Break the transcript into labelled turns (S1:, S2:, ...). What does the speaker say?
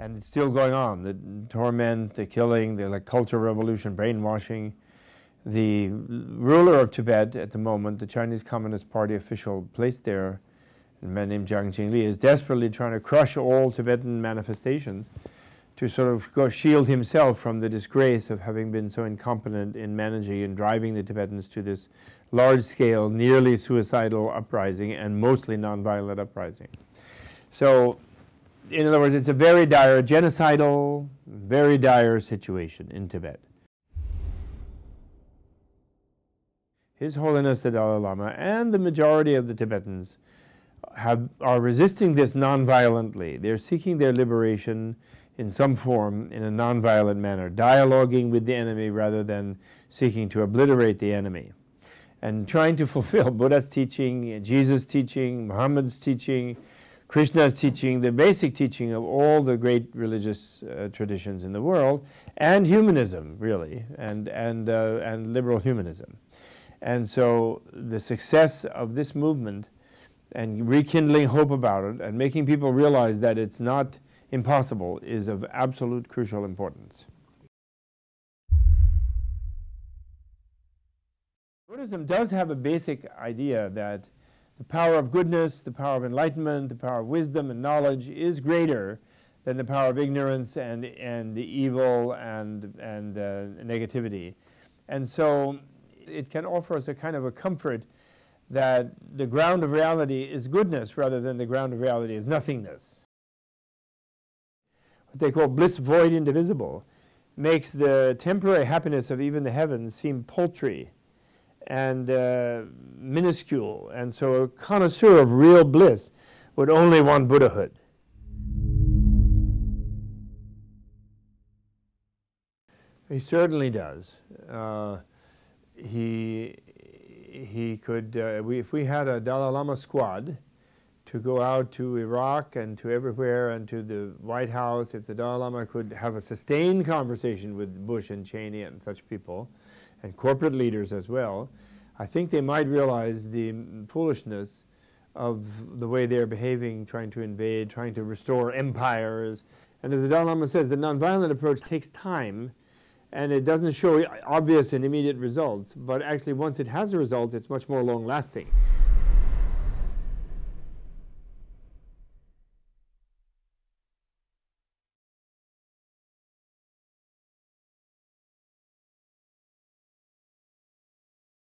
S1: And it's still going on, the torment, the killing, the cultural revolution, brainwashing. The ruler of Tibet at the moment, the Chinese Communist Party official placed there, a man named Jiang Qingli, is desperately trying to crush all Tibetan manifestations to sort of shield himself from the disgrace of having been so incompetent in managing and driving the Tibetans to this large-scale, nearly suicidal uprising, and mostly nonviolent uprising. So, in other words, it's a very dire, genocidal, very dire situation in Tibet. His Holiness the Dalai Lama and the majority of the Tibetans are resisting this non-violently. They're seeking their liberation in some form in a non-violent manner, dialoguing with the enemy rather than seeking to obliterate the enemy, and trying to fulfill Buddha's teaching, Jesus' teaching, Muhammad's teaching, Krishna's teaching, the basic teaching of all the great religious traditions in the world, and humanism, really, and liberal humanism. And so the success of this movement and rekindling hope about it and making people realize that it's not impossible is of absolute crucial importance. Buddhism does have a basic idea that the power of goodness, the power of enlightenment, the power of wisdom and knowledge is greater than the power of ignorance and the evil and negativity. And so it can offer us a kind of a comfort that the ground of reality is goodness rather than the ground of reality is nothingness. What they call bliss void indivisible makes the temporary happiness of even the heavens seem paltry and minuscule, and so a connoisseur of real bliss would only want Buddhahood. He certainly does. He could, if we had a Dalai Lama squad to go out to Iraq and to everywhere and to the White House, if the Dalai Lama could have a sustained conversation with Bush and Cheney and such people, and corporate leaders as well, I think they might realize the foolishness of the way they're behaving, trying to invade, trying to restore empires. And as the Dalai Lama says, the nonviolent approach takes time, and it doesn't show obvious and immediate results, but actually once it has a result, it's much more long-lasting.